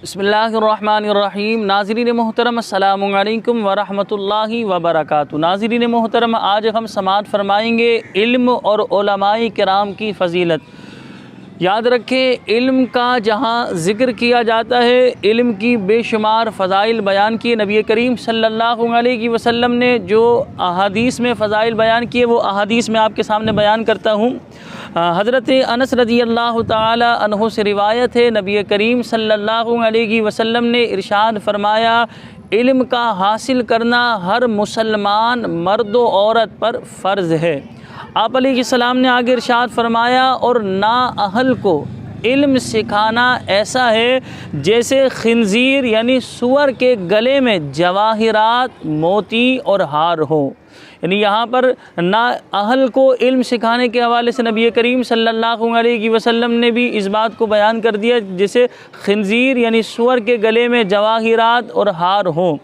बिस्मिल्लाहिर्रहमानिर्रहीम। नाज़रीन मोहतरम अस्सलामु अलैकुम वरहमतुल्लाहि वबरकातुहू। नाज़रीन मोहतरम, आज हम समाअत फ़रमाएँगे इल्म और उलमाए किराम की फ़जीलत। याद रखें, इल्म का जहाँ ज़िक्र किया जाता है, इल्म की बेशुमार फ़ज़ाइल बयान किए। नबी करीम सल्लल्लाहु अलैहि वसल्लम ने जो अहादीस में फ़ज़ाइल बयान किए वो अहादीस में आपके सामने बयान करता हूँ। हज़रत अनस रज़ी अल्लाह ताला अन्हु से रिवायत है, नबी करीम सल्लल्लाहु अलैहि वसल्लम ने इरशाद फरमाया, इल्म का हासिल करना हर मुसलमान मर्द व औरत पर फ़र्ज़ है। आप अलैहिस्सलाम ने आगे इरशाद फरमाया, और ना अहल को इल्म सिखाना ऐसा है जैसे खिंजीर यानी सुअर के गले में जवाहिरात, मोती और हार हो। यानी यहाँ पर ना अहल को इल्म सिखाने के हवाले से नबी करीम सल्लल्लाहु अलैहि वसल्लम ने भी इस बात को बयान कर दिया जैसे खिंजीर यानी सुअर के गले में जवाहिरात और हार हो।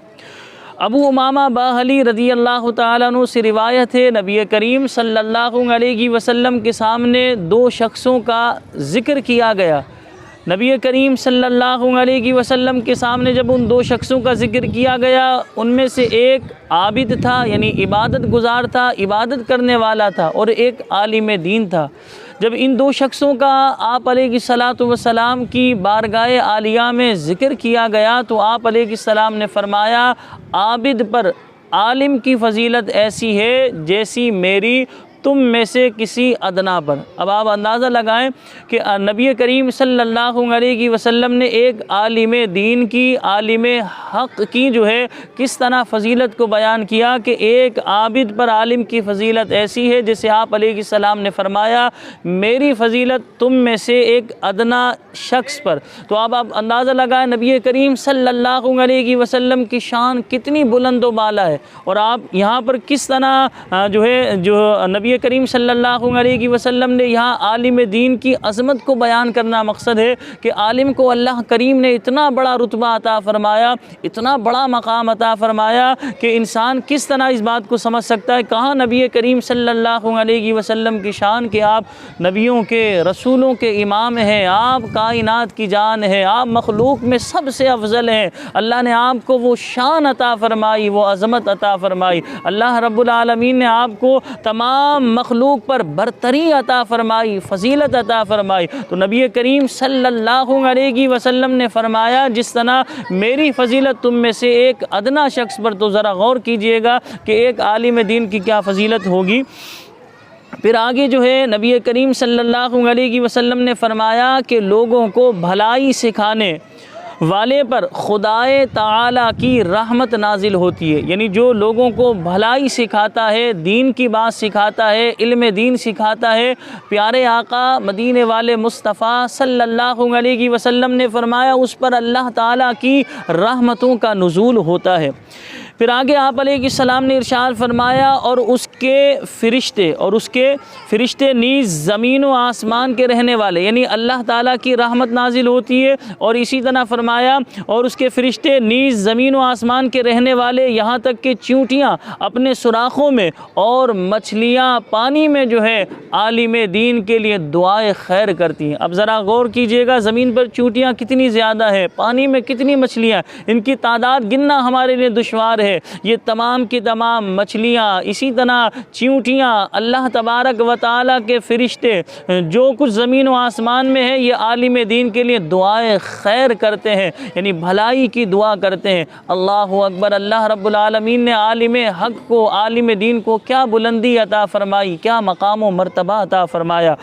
अबू उमामा बाहली रज़ी अल्लाह ताला अन्हु से रिवायत है, नबी करीम सल्लल्लाहु अलैहि वसल्लम के सामने दो शख्सों का ज़िक्र किया गया। नबी करीम सल्लल्लाहु अलैहि वसल्लम के सामने जब उन दो शख्सों का ज़िक्र किया गया, उनमें से एक आबिद था यानी इबादत गुज़ार था, इबादत करने वाला था, और एक आलिम दीन था। जब इन दो शख्सों का आप अलैहिस्सलातु वस्सलाम की बारगाह आलिया में ज़िक्र किया गया तो आप अलैहिस्सलाम ने फरमाया, आबिद पर आलिम की फ़जीलत ऐसी है जैसी मेरी तुम में से किसी अदना पर। अब आप अंदाज़ा लगाएं कि नबी करीम सल्लल्लाहु अलैहि वसल्लम ने एक आलिम दीन की, आलिम हक़ की जो है किस तरह फ़जीलत को बयान किया कि एक आबिद पर आलिम की फ़जीलत ऐसी है जैसे आप अलैहिस्सलाम ने फरमाया, मेरी फ़जीलत तुम में से एक अदना शख्स पर। तो अब आप अंदाज़ा लगाएं नबी करीम सल्लल्लाहु अलैहि वसल्लम की शान कितनी बुलंद व बाला है, और आप यहाँ पर किस तरह जो नबी करीम सल्लल्लाहु अलैहि वसल्लम ने यहाँ आलिम दीन की अज़मत को बयान करना मकसद है कि आलिम को अल्लाह करीम ने इतना बड़ा रुतबा अता फ़रमाया, इतना बड़ा मकाम अता फ़रमाया कि इंसान किस तरह इस बात को समझ सकता है कहाँ नबी करीम सल्लल्लाहु अलैहि वसल्लम की शान कि आप नबियों के, रसूलों के इमाम हैं, आप कायनात की जान है, आप मखलूक में सबसे अफजल हैं। अल्लाह ने आपको वो शान अता फ़रमाई, वो अज़मत अता फ़रमाई। अल्लाह रब्बुल आलमीन ने आपको तमाम मखलूक पर बरतरी अता फ़रमाई, फ़जीलत अता फ़रमाई। तो नबी करीम सल्लल्लाहु अलैहि वसल्लम ने फ़रमाया, जिस तरह मेरी फ़जीलत तुम में से एक अदना शख्स पर, तो ज़रा गौर कीजिएगा कि एक आलिम दीन की क्या फ़जीलत होगी। फिर आगे जो है नबी करीम सल्लल्लाहु अलैहि वसल्लम ने फ़रमाया कि लोगों को भलाई सिखाने वाले पर खुदाए ताला की रहमत नाजिल होती है। यानी जो लोगों को भलाई सिखाता है, दीन की बात सिखाता है, इल्म दीन सिखाता है, प्यारे आका मदीने वाले मुस्तफ़ा सल्लल्लाहु अलैहि वसल्लम ने फरमाया उस पर अल्लाह ताला की रहमतों का नुज़ूल होता है। फिर आगे आप अलैहिस्सलाम ने इरशाद फरमाया, और उसके फ़रिश्ते नीज़ ज़मीन व आसमान के रहने वाले, यानी अल्लाह ताला की रहमत नाजिल होती है। और इसी तरह फरमाया, और उसके फ़रिश्ते नीज़ ज़मीन व आसमान के रहने वाले, यहाँ तक कि चींटियाँ अपने सुराखों में और मछलियाँ पानी में जो है आलिम दीन के लिए दुआए खैर करती हैं। अब ज़रा गौर कीजिएगा, ज़मीन पर चींटियाँ कितनी ज़्यादा है, पानी में कितनी मछलियाँ, इनकी तादाद गिनना हमारे लिए दुश्वार है। ये तमाम की तमाम मछलियाँ, इसी तरह चींटियाँ, अल्लाह तबारक व तआला के फ़रिश्ते, जो कुछ ज़मीन व आसमान में है, ये आलिम दीन के लिए दुआए खैर करते हैं, यानी भलाई की दुआ करते हैं। अल्लाहु अकबर। अल्लाह रब्बुल आलमीन ने आलिम हक़ को, आलिम दीन को क्या बुलंदी अता फ़रमाई, क्या मकाम व मर्तबा अता फ़रमाया।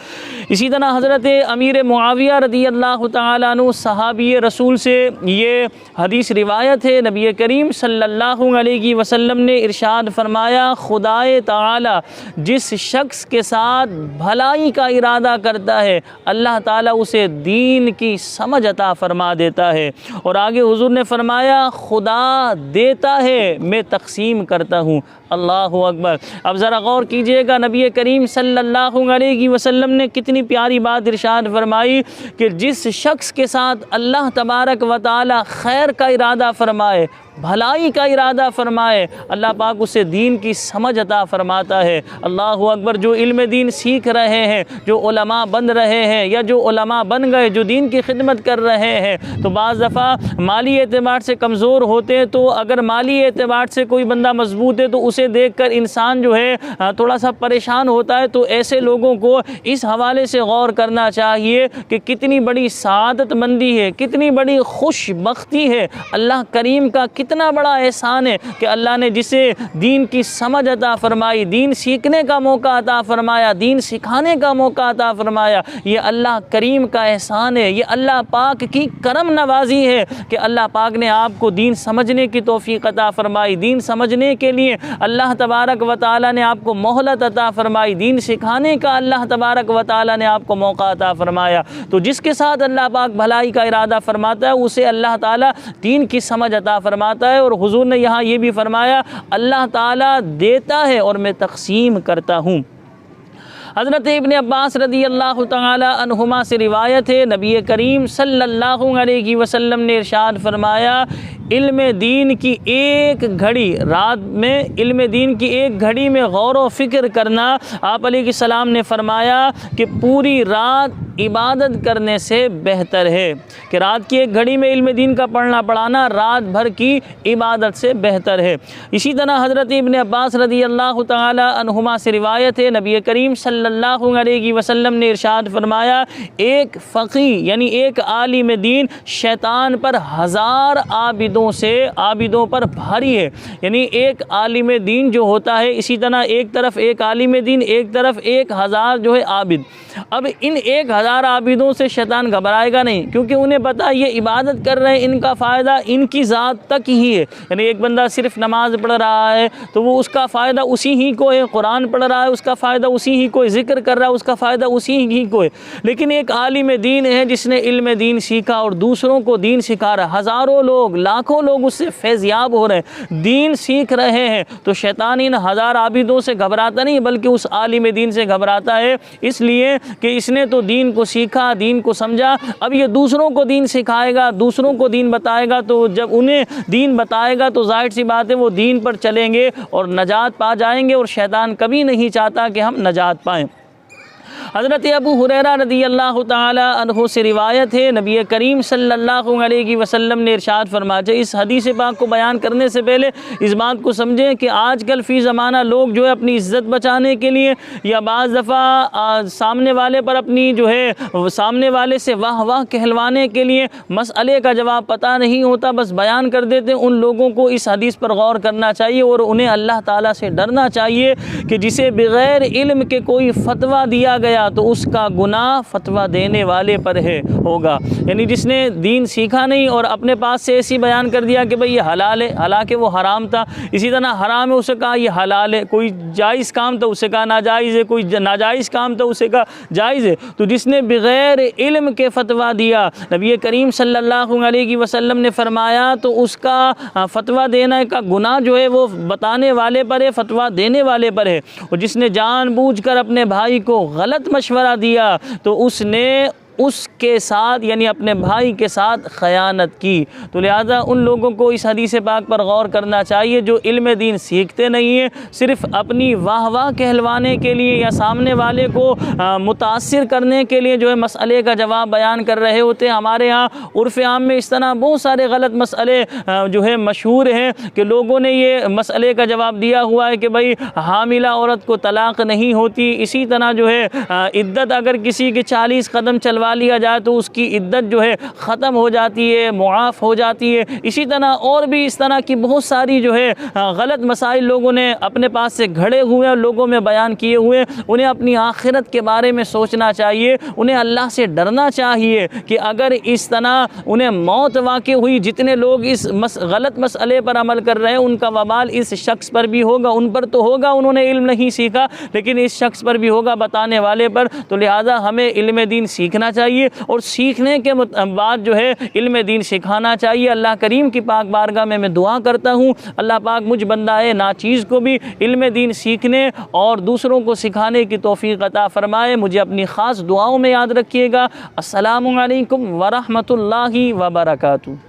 इसी तरह हज़रत अमीर मुआविया रज़ी अल्लाह ताला अन्हु सहाबी रसूल से ये हदीस रिवायत है, नबी करीम सल्लल्लाहु अलैहि वसल्लम ने इरशाद फरमाया, खुदाए ताला जिस शख्स के साथ भलाई का इरादा करता है, अल्लाह ताला उसे दीन की समझ अता फरमा देता है। और आगे हुजूर ने फरमाया, खुदा देता है, मैं तक़सीम करता हूँ। अल्लाहु अकबर। अब ज़रा गौर कीजिएगा, नबी करीम सल्लल्लाहु अलैहि वसल्लम ने कितनी प्यारी बात इरशाद फरमाई कि जिस शख्स के साथ अल्लाह तबारक व तआला खैर का इरादा फरमाए, भलाई का इरादा फरमाए, अल्लाह पाक उसे दीन की समझ अता फरमाता है। अल्लाहु अकबर। जो इल्म दीन सीख रहे हैं, जो उलमा बन रहे हैं या जो उलमा बन गए, जो दीन की खिदमत कर रहे हैं, तो बाज़ दफ़ा माली एतबार से कमज़ोर होते हैं। तो अगर माली एतबार से कोई बंदा मजबूत है तो उसे देख कर इंसान जो है थोड़ा सा परेशान होता है। तो ऐसे लोगों को इस हवाले से गौर करना चाहिए कि कितनी बड़ी सआदतमंदी है, कितनी बड़ी खुशबख्ती है, अल्लाह करीम का कितना बड़ा एहसान है कि अल्लाह ने जिसे दीन की समझ अता फरमाई, दीन सीखने का मौका अता फरमाया, दीन सिखाने का मौका अता फरमाया। ये अल्लाह करीम का एहसान है, ये अल्लाह पाक की करम नवाजी है कि अल्लाह पाक ने आपको दीन समझने की तौफीक अता फरमाई। दीन समझने के लिए अल्लाह तबारक व तआला ने आपको मोहलत अता फरमाई, दीन सिखाने का अल्लाह तबारक व तआला ने आपको मौका अता फरमाया। तो जिसके साथ अल्लाह पाक भलाई का इरादा फरमाता है उसे अल्लाह ताला दीन की समझ अता फरमाता है। और हुजूर ने यहाँ ये भी फरमाया, अल्लाह ताला देता है और मैं तक़सीम करता हूँ। हज़रत इब्न अब्बास रदी अल्लाह तआला अन्हुमा से रिवायत है, नबी करीम सल्लल्लाहु अलैहि वसल्लम ने इरशाद फरमाया, इल्म दीन की एक घड़ी, रात में इल्म दीन की एक घड़ी में गौर व फिक्र करना, आप अलैहिस्सलाम ने फरमाया कि पूरी रात इबादत करने से बेहतर है। कि रात की एक घड़ी में इल्म दीन का पढ़ना पढ़ाना रात भर की इबादत से बेहतर है। इसी तरह हज़रत इब्न अब्बास रदी अल्लाह तआला अन्हुमा से रिवायत है, नबी करीम सल्लल्लाहु अलैहि वसल्लम ने इरशाद फरमाया, एक फ़क़ी यानी एक आलिम दीन शैतान पर 1000 आबिदों पर भारी है। यानी एक आलिम दीन जो होता है, इसी तरह एक तरफ एक आलिम दीन, एक तरफ 1000 जो है आबिद। अब इन 1000 आबिदों से शैतान घबराएगा नहीं, क्योंकि उन्हें पता है ये इबादत कर रहे हैं, इनका फ़ायदा इनकी ज़ात तक ही है। यानी एक बंदा सिर्फ नमाज़ पढ़ रहा है तो वो उसका फ़ायदा उसी ही को है, कुरान पढ़ रहा है उसका फ़ायदा उसी ही को है, ज़िक्र कर रहा है उसका फ़ायदा उसी ही को है। लेकिन एक आलिम दीन है जिसने इल्म दीन सीखा और दूसरों को दीन सिखा रहा है, हज़ारों लोग लाखों लोग उससे फैज़याब हो रहे हैं, दीन सीख रहे हैं, तो शैतान इन 1000 आबिदों से घबराता नहीं बल्कि उस आलिम दीन से घबराता है, इसलिए कि इसने तो दीन को सीखा, दीन को समझा, अब ये दूसरों को दीन सिखाएगा, दूसरों को दीन बताएगा। तो जब उन्हें दीन बताएगा तो जाहिर सी बात है वो दीन पर चलेंगे और नजात पा जाएंगे, और शैतान कभी नहीं चाहता कि हम नजात पाएँ। हज़रत अबू हुरैरा रदी अल्लाह तआला अन्हु से रिवायत है, नबी करीम सल्लल्लाहु अलैहि वसल्लम ने इरशाद फरमाया। इस हदीस पाक को बयान करने से पहले इस बात को समझें कि आजकल फ़ी ज़माना लोग जो है अपनी इज़्ज़त बचाने के लिए या बाज़ दफ़ा सामने वाले पर अपनी जो है सामने वाले से वाह वाह कहलवाने के लिए मसअले का जवाब पता नहीं होता, बस बयान कर देते। उन लोगों को इस हदीस पर गौर करना चाहिए और उन्हें अल्लाह ताला से डरना चाहिए कि जिसे बग़ैर इल्म के कोई फ़तवा दिया गया तो उसका गुनाह फतवा देने वाले पर है होगा। यानी जिसने दीन सीखा नहीं और अपने पास से ऐसी बयान कर दिया कि भाई ये हलाल है, हालांकि वो हराम था, इसी तरह हराम है उसे कहा ये हलाल है, कोई जायज़ काम था उसे कहा नाजायज़ है, कोई नाजायज़ काम था उसे कहा जायज़ है। तो जिसने बग़ैर इल्म के फतवा दिया, नबी करीम सल्लल्लाहु अलैहि वसल्लम ने फरमाया, तो उसका फतवा देने का गुनाह जो है वो बताने वाले पर है, फतवा देने वाले पर है। और जिसने जानबूझकर अपने भाई को गलत मशवरा दिया तो उसने उसके साथ यानी अपने भाई के साथ ख़यानत की। तो लिहाजा उन लोगों को इस हदीस पाक पर गौर करना चाहिए जो इल्म दीन सीखते नहीं हैं, सिर्फ़ अपनी वाह वाह कहलवाने के लिए या सामने वाले को मुतासिर करने के लिए जो है मसअले का जवाब बयान कर रहे होते हैं। हमारे यहाँ उर्फ़ आम में इस तरह बहुत सारे गलत मसअले जो है मशहूर हैं कि लोगों ने ये मसअले का जवाब दिया हुआ है कि भाई हामिला औरत को तलाक़ नहीं होती। इसी तरह जो है इद्दत अगर किसी के 40 कदम चलवा लिया जाए तो उसकी इद्दत जो है ख़त्म हो जाती है, मुआफ़ हो जाती है। इसी तरह और भी इस तरह की बहुत सारी जो है गलत मसाइल लोगों ने अपने पास से घड़े हुए और लोगों में बयान किए हुए। उन्हें अपनी आखिरत के बारे में सोचना चाहिए, उन्हें अल्लाह से डरना चाहिए कि अगर इस तरह उन्हें मौत वाक़ई हुई, जितने लोग इस गलत मसले पर अमल कर रहे हैं उनका वबाल इस शख्स पर भी होगा, उन पर तो होगा उन्होंने इल्म नहीं सीखा, लेकिन इस शख्स पर भी होगा बताने वाले पर। तो लिहाजा हमें इल्म दीन सीखना चाहिए और सीखने के बाद जो है इल्म दीन सिखाना चाहिए। अल्लाह करीम की पाक बारगाह में मैं दुआ करता हूँ, अल्लाह पाक मुझ बंदाए नाचीज़ को भी इल्म दीन सीखने और दूसरों को सिखाने की तौफीक अता फ़रमाए। मुझे अपनी ख़ास दुआओं में याद रखिएगा। अस्सलामु अलैकुम व रहमतुल्लाहि व बरकातुहू।